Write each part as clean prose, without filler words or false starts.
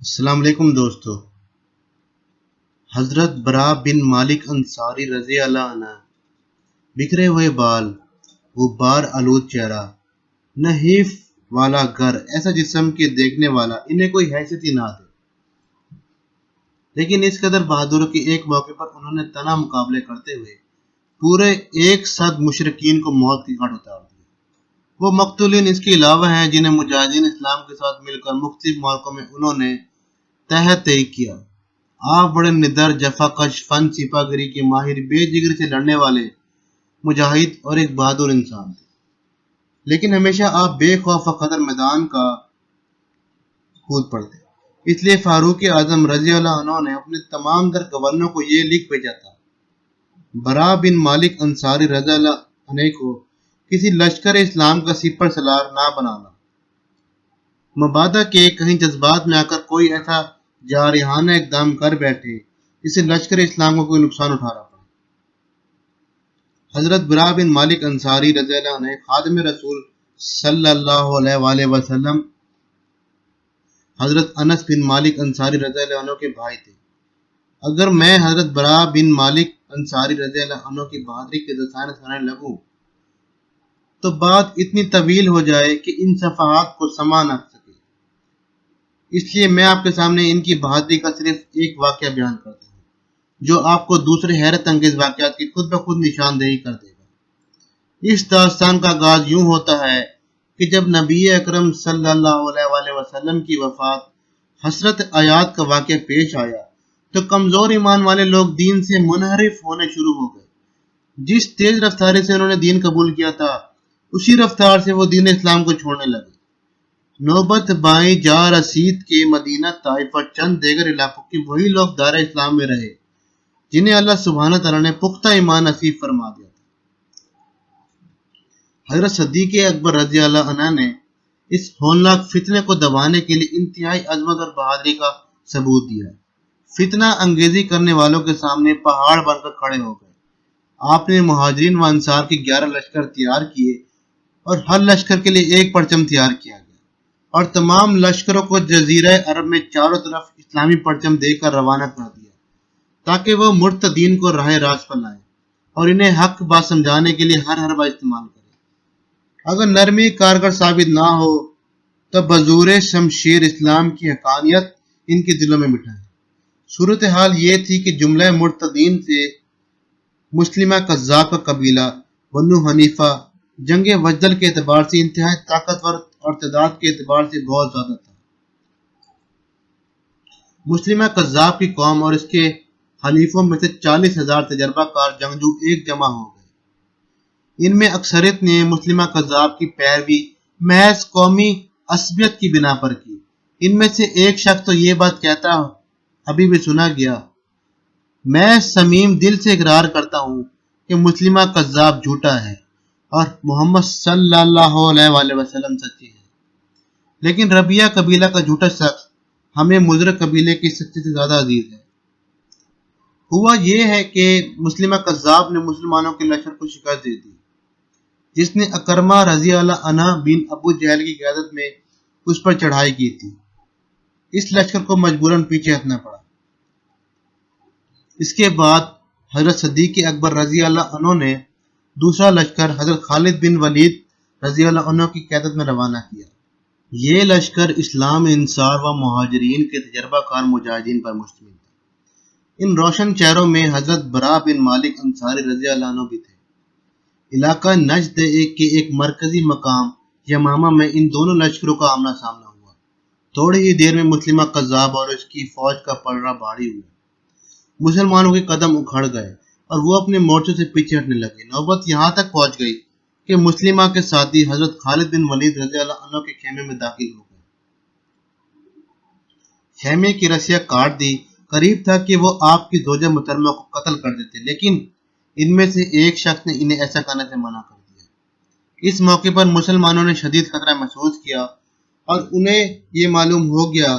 السلام علیکم دوستو۔ حضرت برا بن مالک انصاری رضی اللہ عنہ، بکھرے ہوئے بال، غبار آلود چہرہ، نحیف والا گھر، ایسا جسم کے دیکھنے والا، انہیں کوئی حیثیت ہی نہ تھی، لیکن اس قدر بہادر کہ ایک موقع پر انہوں نے تنا مقابلے کرتے ہوئے پورے 100 مشرکین کو موت کی گھاٹ اتار دی۔ وہ مقتولین اس کے علاوہ ہیں جنہیں مجاہدین اسلام کے ساتھ مل کر مختلف مارکوں میں انہوں نے تحت کیا۔ آپ بڑے ندر، جفا کش، فن سپاہ گری کے ماہر، بے جگر سے لڑنے والے مجاہد اور ایک بہادر انسان تھے، لیکن ہمیشہ آپ بے خوف و خطر میدان کا کود پڑتے۔ اس لیے فاروق اعظم رضی اللہ عنہ نے اپنے تمام در گورنروں کو یہ لکھ بھیجا تھا: برا بن مالک انصاری رضی اللہ عنہ کو کسی لشکر اسلام کا سپر سالار نہ بنانا، مبادا کہ کہیں جذبات میں آ کر کوئی ایسا جارحانہ اقدام کر بیٹھے جس سے لشکر اسلام کو کوئی نقصان اٹھانا پڑے۔ حضرت برا بن مالک انصاری رضی اللہ عنہ خادم رسول صلی اللہ علیہ وآلہ وسلم حضرت انس بن مالک انصاری رضی اللہ عنہ کے بھائی تھے۔ اگر میں حضرت برا بن مالک انصاری رضی اللہ عنہ کی بہادری کے داستان سنانے لگوں تو بات اتنی طویل ہو جائے کہ ان صفحات کو سما نہ سکے، اس لیے میں آپ کے سامنے ان کی بہادری کا صرف ایک واقعہ بیان کرتا ہوں جو آپ کو دوسرے حیرت انگیز واقعات کی خود بخود نشاندہی کر دے گا۔ اس داستان کا آغاز یوں ہوتا ہے کہ جب نبی اکرم صلی اللہ علیہ وآلہ وسلم کی وفات حسرت آیات کا واقعہ پیش آیا تو کمزور ایمان والے لوگ دین سے منحرف ہونے شروع ہو گئے۔ جس تیز رفتاری سے انہوں نے دین قبول کیا تھا، اسی رفتار سے وہ دین اسلام کو چھوڑنے لگے۔ نوبت بائیں جا رسید کے مدینہ، طائف اور چند دیگر علاقوں کے وہی لوگ دار اسلام میں رہے جنہیں اللہ سبحانہ تعالیٰ نے پختہ ایمان نصیب فرما دیا تھا۔ حضرت صدیق اکبر رضی اللہ عنہ نے اس ہولناک فتنے کو دبانے کے لیے انتہائی عظمت اور بہادری کا ثبوت دیا۔ فتنہ انگیزی کرنے والوں کے سامنے پہاڑ بن کر کھڑے ہو گئے۔ آپ نے مہاجرین و انصار کے 11 لشکر تیار کیے اور ہر لشکر کے لیے ایک پرچم تیار کیا گیا اور تمام لشکروں کو جزیرہ عرب میں چاروں طرف اسلامی پرچم دے کر روانہ کر دیا تاکہ وہ مرتدین کو راہ راست پر لائیں اور انہیں حق بات سمجھانے کے لیے ہر حربہ استعمال کریں۔ اگر نرمی کارگر ثابت نہ ہو تو بزور شمشیر اسلام کی حقانیت ان کے دلوں میں بٹھائیں۔ صورتحال یہ تھی کہ جملہ مرتدین سے مسلمہ کذاب کا قبیلہ بنو حنیفہ جنگ وجدل کے اعتبار سے انتہائی طاقتور اور تعداد کے اعتبار سے بہت زیادہ تھا۔ مسلمہ کذاب کی قوم اور اس کے حلیفوں میں سے 40,000 تجربہ کار جنگجو ایک جمع ہو گئے۔ ان میں اکثریت نے مسلمہ کذاب کی پیروی محض قومی عصبیت کی بنا پر کی۔ ان میں سے ایک شخص تو یہ بات کہتا ابھی بھی سنا گیا: میں صمیم دل سے اقرار کرتا ہوں کہ مسلمہ کذاب جھوٹا ہے اور محمد صلی اللہ علیہ وآلہ وسلم سچے ہیں۔ لیکن ربیہ قبیلہ کا جھوٹا شخص ہمیں مضر قبیلے کی سچے سے زیادہ عزیز ہے۔ ہوا یہ ہے کہ مسلمہ کذاب نے مسلمانوں کے لشکر کو شکست دے دی، جس نے اکرمہ رضی اللہ عنہ بن ابو جہل کی قیادت میں اس پر چڑھائی کی تھی۔ اس لشکر کو مجبوراً پیچھے ہٹنا پڑا۔ اس کے بعد حضرت صدیق اکبر رضی اللہ عنہ نے دوسرا لشکر حضرت خالد بن ولید رضی اللہ عنہ کی قیادت میں روانہ کیا۔ یہ لشکر اسلام، انصار و مہاجرین کے تجربہ کار مجاہدین پر مشتمل تھا۔ ان روشن چہروں میں حضرت برا بن مالک انصاری رضی اللہ عنہ بھی تھے۔ علاقہ نجد کے ایک مرکزی مقام یمامہ میں ان دونوں لشکروں کا آمنا سامنا ہوا۔ تھوڑی ہی دیر میں مسلمہ کذاب اور اس کی فوج کا پلڑا بھاری ہوا۔ مسلمانوں کے قدم اکھڑ گئے اور وہ اپنے مورچوں سے پیچھے ہٹنے لگے۔ نوبت یہاں تک پہنچ گئی کہ مسلمہ کے ساتھی حضرت خالد بن ولید رضی اللہ عنہ کے خیمے میں داخل ہو گئے۔ خیمے کی رسیاں کاٹ دی۔ قریب تھا کہ وہ آپ کی زوجہ محترمہ کو قتل کر دیتے، لیکن ان میں سے ایک شخص نے انہیں ایسا کرنے سے منع کر دیا۔ اس موقع پر مسلمانوں نے شدید خطرہ محسوس کیا اور انہیں یہ معلوم ہو گیا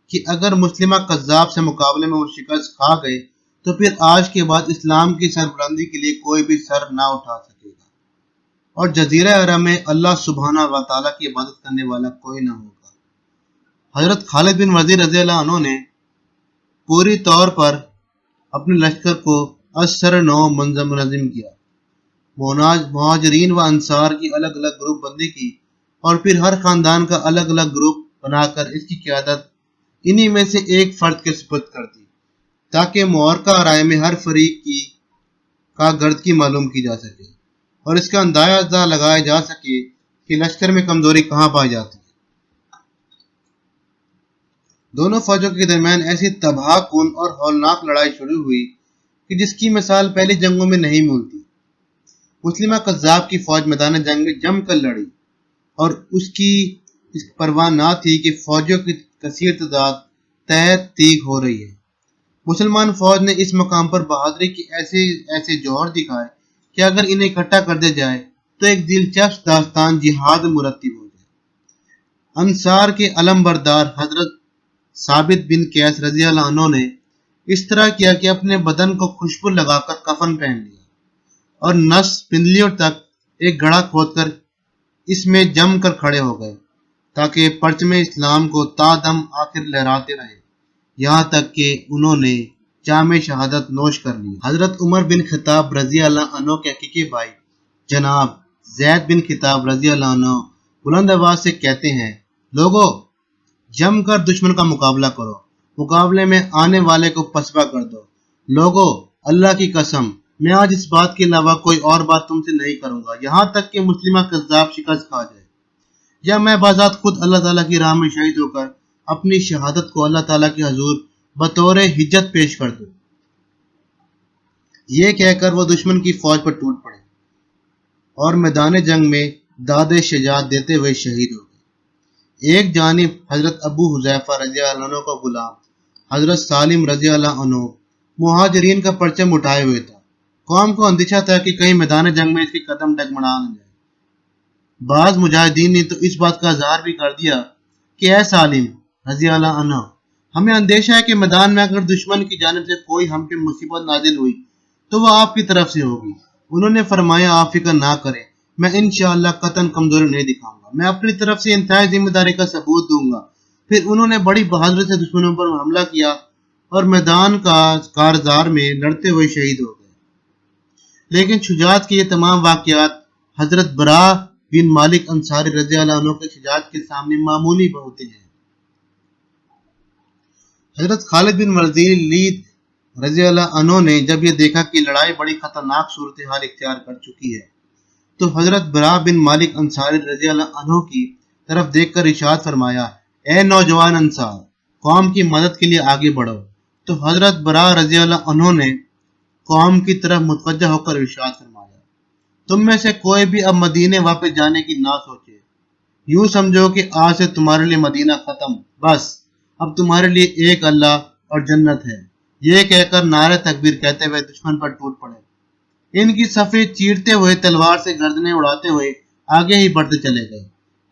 کہ اگر مسلمہ کذاب سے مقابلے میں وہ شکست کھا گئے تو پھر آج کے بعد اسلام کی سربلندی کے لیے کوئی بھی سر نہ اٹھا سکے گا اور جزیرہ عرب میں اللہ سبحانہ و تعالیٰ کی عبادت کرنے والا کوئی نہ ہوگا۔ حضرت خالد بن ولید رضی اللہ عنہ نے پوری طور پر اپنے لشکر کو اثر نو منظم کیا، مہاجرین و انصار کی الگ الگ گروپ بندی کی اور پھر ہر خاندان کا الگ الگ گروپ بنا کر اس کی قیادت انہی میں سے ایک فرد کے سپرد کر دی، تاکہ معرکہ رائے میں ہر فریق کی کارکردگی معلوم کی جا سکے اور اس کا اندازہ لگایا جا سکے کہ لشکر میں کمزوری کہاں پائی جاتی ہے۔ دونوں فوجوں کے درمیان ایسی تباہ کن اور ہولناک لڑائی شروع ہوئی کہ جس کی مثال پہلی جنگوں میں نہیں ملتی۔ مسلمہ قذاب کی فوج میدان جنگ میں جم کر لڑی اور اس کی اس پرواہ نہ تھی کہ فوجوں کی کثیر تعداد تحت تیغ ہو رہی ہے۔ مسلمان فوج نے اس مقام پر بہادری کی ایسے جوہر دکھائے کہ اگر انہیں اکٹھا کر دیا جائے تو ایک دلچسپ داستان جہاد مرتب ہو جائے۔ انصار کے علم بردار حضرت ثابت بن قیس رضی اللہ عنہ نے اس طرح کیا کہ اپنے بدن کو خوشبو لگا کر کفن پہن لیا اور نس پندلیوں تک ایک گڑھا کھود کر اس میں جم کر کھڑے ہو گئے تاکہ پرچم اسلام کو تا دم آخر لہراتے رہے، یہاں تک کہ انہوں نے جام شہادت نوش کر لی۔ حضرت عمر بن خطاب رضی اللہ عنہ کے حقیقی بھائی جناب زید بن خطاب رضی اللہ عنہ بلند آواز سے کہتے ہیں، لوگو جم کر دشمن کا مقابلہ کرو، مقابلے میں آنے والے کو پسپا کر دو۔ لوگو اللہ کی قسم میں آج اس بات کے علاوہ کوئی اور بات تم سے نہیں کروں گا یہاں تک کہ مسلمہ کذاب شکست کھا جائے یا میں بذات خود اللہ تعالیٰ کی راہ میں شہید ہو کر اپنی شہادت کو اللہ تعالیٰ کے حضور بطور حجت پیش کر دوں۔ یہ کہہ کر وہ دشمن کی فوج پر ٹوٹ پڑے اور میدان جنگ میں داد شجاعت دیتے ہوئے شہید ہو گئے۔ ایک جانب حضرت ابو حذیفہ رضی اللہ عنہ کا غلام حضرت سالم رضی اللہ عنہ مہاجرین کا پرچم اٹھائے ہوئے تھا۔ قوم کو اندیشہ تھا کہ کہیں میدان جنگ میں اس کی قدم ڈگمگا نہ جائے۔ بعض مجاہدین نے تو اس بات کا اظہار بھی کر دیا کہ اے سالم رضی اللہ عنہ، ہمیں اندیشہ ہے کہ میدان میں اگر دشمن کی جانب سے کوئی ہم پہ مصیبت نازل ہوئی تو وہ آپ کی طرف سے ہوگی۔ انہوں نے فرمایا آپ فکر نہ کریں، میں انشاءاللہ قطعاً کمزوری نہیں دکھاؤں گا، میں اپنی طرف سے انتہائی ذمہ داری کا ثبوت دوں گا۔ پھر انہوں نے بڑی بہادری سے دشمنوں پر حملہ کیا اور میدان کا کارزار میں لڑتے ہوئے شہید ہو گئے۔ لیکن شجاعت کے یہ تمام واقعات حضرت برا بن مالک انصاری رضی اللہ عنہ کے شجاعت کے سامنے معمولی ہوتے ہیں۔ حضرت خالد بن ولید رضی اللہ عنہ نے جب یہ دیکھا کہ لڑائی بڑی خطرناک صورتحال اختیار کر چکی ہے تو حضرت برا بن مالک انصاری رضی اللہ عنہ کی طرف دیکھ کر ارشاد فرمایا، اے نوجوان انصار، قوم کی مدد کے لیے آگے بڑھو۔ تو حضرت برا رضی اللہ عنہ نے قوم کی طرف متوجہ ہو کر ارشاد فرمایا، تم میں سے کوئی بھی اب مدینے واپس جانے کی نہ سوچے، یوں سمجھو کہ آج سے تمہارے لیے مدینہ ختم، بس اب تمہارے لیے ایک اللہ اور جنت ہے۔ یہ کہہ کر نعرہ تکبیر کہتے ہوئے دشمن پر ٹوٹ پڑے، ان کی صفیں چیرتے ہوئے تلوار سے گردنیں اڑاتے ہوئے آگے ہی بڑھتے چلے گئے۔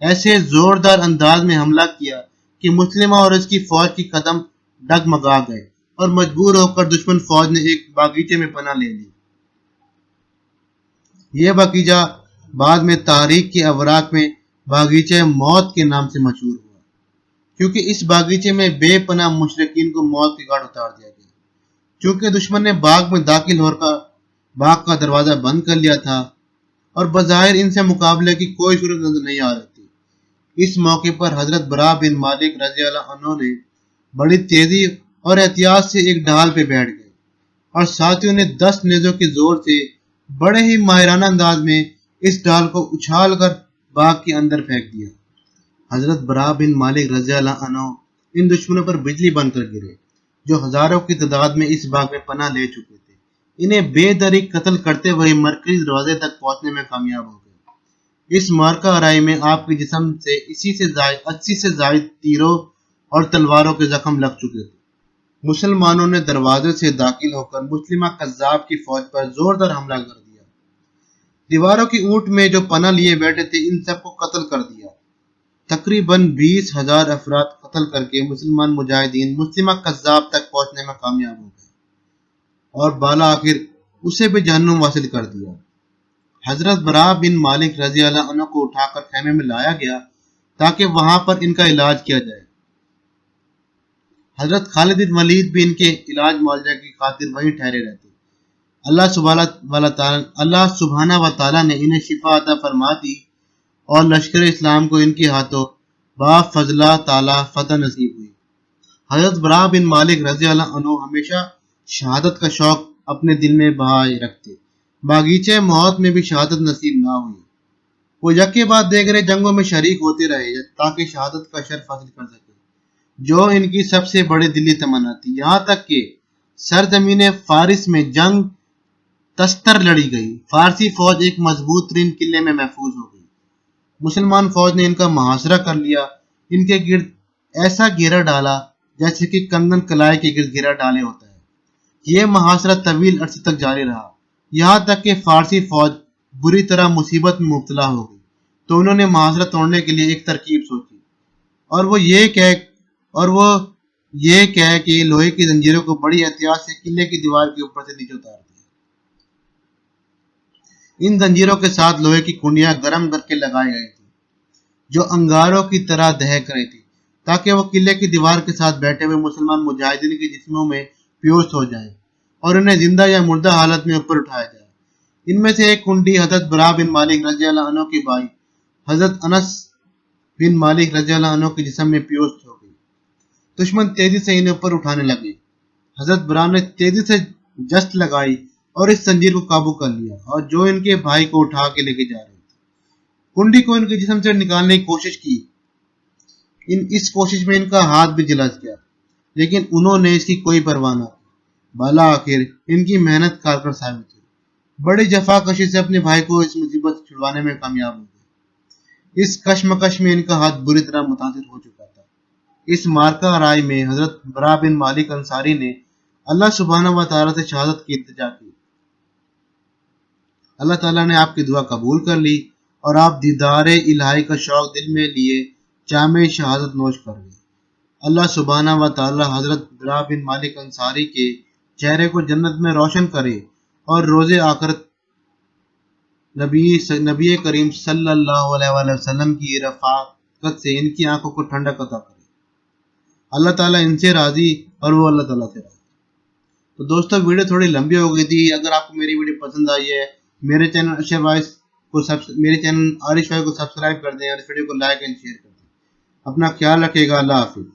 ایسے زوردار انداز میں حملہ کیا کہ مسلمہ اور اس کی فوج کی قدم ڈگمگا گئے اور مجبور ہو کر دشمن فوج نے ایک باغیچے میں پناہ لے لی۔ یہ باغیچہ بعد میں تاریخ کے اوراق میں باغیچہ موت کے نام سے مشہور ہوا، کیونکہ اس باغیچے میں بے پناہ مشرکین کو موت کے گھاٹ اتار دیا گیا۔ چونکہ دشمن نے باغ میں داخل ہو کر باغ کا دروازہ بند کر لیا تھا اور بظاہر ان سے مقابلے کی کوئی صورت نظر نہیں آ رہی تھی، اس موقع پر حضرت برا بن مالک رضی اللہ عنہ نے بڑی تیزی اور احتیاط سے ایک ڈھال پہ بیٹھ گئے اور ساتھیوں نے 10 نیزوں کے زور سے بڑے ہی ماہرانہ انداز میں اس ڈھال کو اچھال کر باغ کے اندر پھینک دیا۔ حضرت برا بن مالک رضی اللہ عنہ ان دشمنوں پر بجلی بن کر گرے جو ہزاروں کی تعداد میں اس باغ میں پناہ لے چکے تھے۔ انہیں بے دری قتل کرتے ہوئے مرکزی دروازے تک پہنچنے میں کامیاب ہو گئے۔ اس معرکہ آرائی میں آپ کے جسم سے 80 سے زائد تیروں اور تلواروں کے زخم لگ چکے تھے۔ مسلمانوں نے دروازے سے داخل ہو کر مسلمہ قذاب کی فوج پر زوردار حملہ کر دیا۔ دیواروں کی اونٹ میں جو پناہ لیے بیٹھے تھے ان سب کو قتل کر دیا۔ تقریباً 20,000 افراد قتل کر کے مسلمان مجاہدین مسلمہ قذاب تک پہنچنے میں کامیاب ہو گئے اور بالا آخر اسے بھی جہنم واصل کر دیا۔ حضرت برا بن مالک رضی اللہ عنہ کو اٹھا کر خیمے میں لایا گیا تاکہ وہاں پر ان کا علاج کیا جائے۔ حضرت خالد بن ولید بھی ان کے علاج معالجہ کی خاطر وہیں ٹھہرے رہتے۔ اللہ سبحانہ و تعالیٰ نے انہیں شفا عطا فرما دی اور لشکر اسلام کو ان کے ہاتھوں با فضلہ تعالیٰ فتح نصیب ہوئی۔ حضرت براء بن مالک رضی اللہ عنہ ہمیشہ شہادت کا شوق اپنے دل میں بہائے رکھتے۔ باغیچے موت میں بھی شہادت نصیب نہ ہوئی۔ وہ یکے بعد دیگرے جنگوں میں شریک ہوتے رہے تاکہ شہادت کا شرف حاصل کر سکے، جو ان کی سب سے بڑی دلی تمنا تھی۔ یہاں تک کہ سرزمین فارس میں جنگ تستر لڑی گئی، فارسی فوج ایک مضبوط ترین قلعے میں محفوظ ہو گئی۔ مسلمان فوج نے ان کا محاصرہ کر لیا، ان کے گرد ایسا گھیرا ڈالا جیسے کہ کندن کلائے کے گرد گھیرا ڈالے ہوتا ہے۔ یہ محاصرہ طویل عرصے تک جاری رہا، یہاں تک کہ فارسی فوج بری طرح مصیبت میں مبتلا ہو گئی۔ تو انہوں نے محاصرہ توڑنے کے لیے ایک ترکیب سوچی، اور وہ یہ کہہ کہ لوہے کی زنجیروں کو بڑی احتیاط سے قلعے کی دیوار کے اوپر سے نیچے اتار دیا۔ ان زنجیروں کے ساتھ لوہے کی کنڈیاں گرم کر کے لگائی گئی تھی جو انگاروں کی طرح دہک رہی تھی، تاکہ وہ قلعے کی دیوار کے ساتھ بیٹھے ہوئے مسلمان مجاہدین کے جسموں میں پیوست ہو جائیں اور انہیں زندہ یا مردہ حالت میں اوپر اٹھایا جائے۔ ان میں سے ایک کنڈی حضرت براء بن مالک رضی اللہ عنہ کے بھائی حضرت انس بن مالک رضی اللہ عنہ کے جسم میں پیوست ہو گئی۔ دشمن تیزی سے انہیں اوپر اٹھانے لگے۔ حضرت براء نے تیزی سے جست لگائی اور اس زنجیر کو قابو کر لیا، اور جو ان کے بھائی کو اٹھا کے لے کے جا رہے تھے، کنڈی کو ان کے جسم سے نکالنے کی کوشش کی۔ اس کوشش میں ان کا ہاتھ بھی جلس گیا، لیکن انہوں نے اس کی کوئی پرواہ نہ کی۔ بالآخر ان کی محنت کارگر ثابت ہوئی، بڑی جفا کشی سے اپنے بھائی کو اس مصیبت سے چھڑوانے میں کامیاب ہو گئے۔ اس کشمکش میں ان کا ہاتھ بری طرح متاثر ہو چکا تھا۔ اس مارکہ رائے میں حضرت براء بن مالک انصاری نے اللہ سبحانہ و تعالیٰ سے شہادت کی التجا کی۔ اللہ تعالیٰ نے آپ کی دعا قبول کر لی اور آپ دیدار الہی کا شوق دل میں لیے جام شہادت نوش کر گئے۔ اللہ سبحانہ و تعالیٰ حضرت براء بن مالک انصاری کے چہرے کو جنت میں روشن کرے اور روز آخرت نبی کریم صلی اللہ علیہ وآلہ وسلم کی رفاقت سے ان کی آنکھوں کو ٹھنڈک عطا کرے۔ اللہ تعالیٰ ان سے راضی اور وہ اللہ تعالیٰ سے راضی۔ تو دوستو ویڈیو تھوڑی لمبی ہو گئی تھی۔ اگر آپ کو میری ویڈیو پسند آئی ہے، میرے چینل عارش بھائی کو سبسکرائب کر دیں اور اس ویڈیو کو لائک اینڈ شیئر کر دیں۔ اپنا خیال رکھیے گا۔ اللہ حافظ۔